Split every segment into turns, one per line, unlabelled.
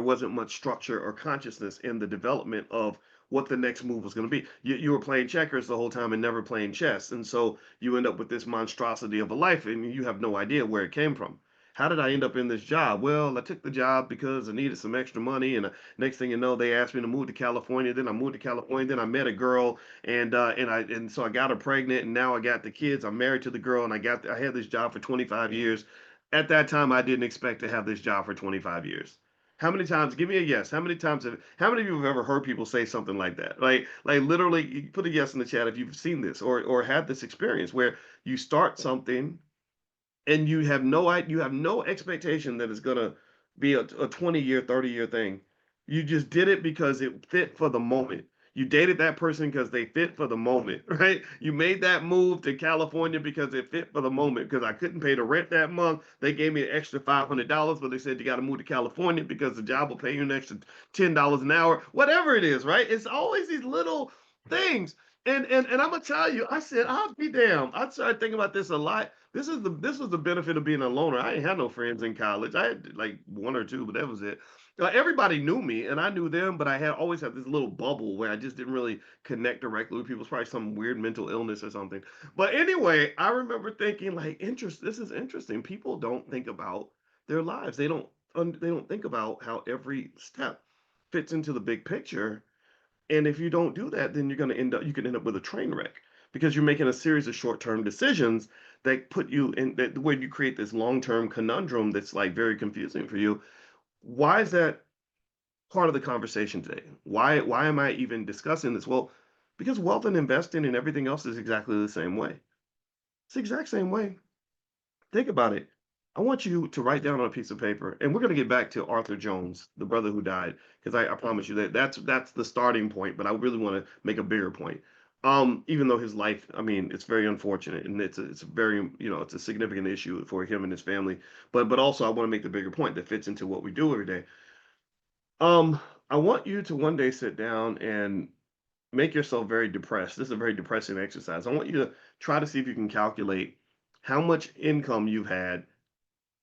wasn't much structure or consciousness in the development of what the next move was going to be. You were playing checkers the whole time and never playing chess. And so you end up with this monstrosity of a life and you have no idea where it came from. How did I end up in this job? Well, I took the job because I needed some extra money, and next thing you know, they asked me to move to California. Then I moved to California. Then I met a girl, and so I got her pregnant, and now I got the kids. I'm married to the girl, and I had this job for 25 years. At that time, I didn't expect to have this job for 25 years. How many times? Give me a yes. How many of you have ever heard people say something like that? Like literally, put a yes in the chat if you've seen this or had this experience where you start something and you have no expectation that it's gonna be a 20-year, 30-year thing. You just did it because it fit for the moment. You dated that person because they fit for the moment, right? You made that move to California because it fit for the moment. Because I couldn't pay the rent that month, they gave me an extra $500, but they said you got to move to California because the job will pay you an extra $10 an hour. Whatever it is, right? It's always these little things. And I'm gonna tell you, I said, I'll be damned. I started thinking about this a lot. This was the benefit of being a loner. I ain't had no friends in college. I had like one or two, but that was it. Everybody knew me and I knew them, but I had always had this little bubble where I just didn't really connect directly with people. It's probably some weird mental illness or something. But anyway, I remember thinking like, this is interesting. People don't think about their lives. They don't think about how every step fits into the big picture. And if you don't do that, then you can end up with a train wreck because you're making a series of short-term decisions that put you in that where you create this long-term conundrum that's like very confusing for you. Why is that part of the conversation today? Why am I even discussing this? Well, because wealth and investing and everything else is exactly the same way. It's the exact same way. Think about it. I want you to write down on a piece of paper, and we're going to get back to Arthur Jones, the brother who died, because I promise you that that's the starting point. But I really want to make a bigger point. Even though his life, I mean, it's very unfortunate, and it's a very it's a significant issue for him and his family. But also I want to make the bigger point that fits into what we do every day. Um, I want you to one day sit down and make yourself very depressed. This is a very depressing exercise. I want you to try to see if you can calculate how much income you've had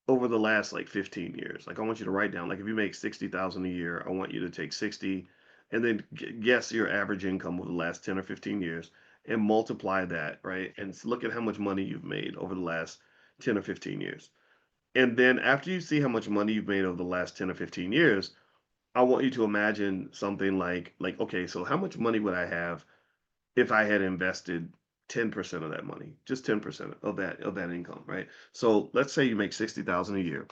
over the last like 15 years. Like I want you to write down like if you make 60,000 a year, I want you to take 60 and then guess your average income over the last 10 or 15 years and multiply that, right? And look at how much money you've made over the last 10 or 15 years. And then after you see how much money you've made over the last 10 or 15 years, I want you to imagine something like okay, so how much money would I have if I had invested 10% of that money, just 10% of that income, right? So let's say you make 60,000 a year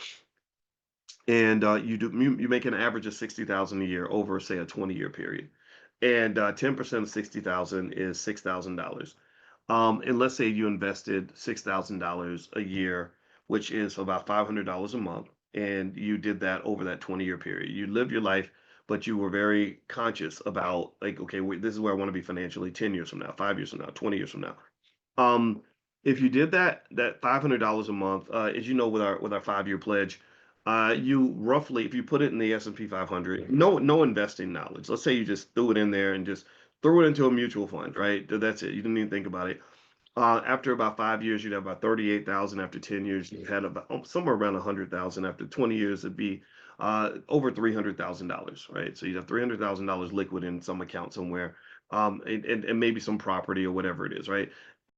and you make an average of 60,000 a year over say a 20-year period. And 10% of 60,000 is $6,000. And let's say you invested $6,000 a year, which is about $500 a month, and you did that over that 20-year period. You lived your life, but you were very conscious about like, okay, this is where I want to be financially 10 years from now, 5 years from now, 20 years from now. Um, if you did that $500 a month, as you know, with our 5-year pledge, you roughly, if you put it in the S&P 500, no investing knowledge. Let's say you just threw it in there and just threw it into a mutual fund, right? That's it. You didn't even think about it. After about 5 years, you'd have about 38,000. After 10 years, you had about somewhere around 100,000. After 20 years, it'd be over $300,000, right? So you'd have $300,000 liquid in some account somewhere, and maybe some property or whatever it is, right?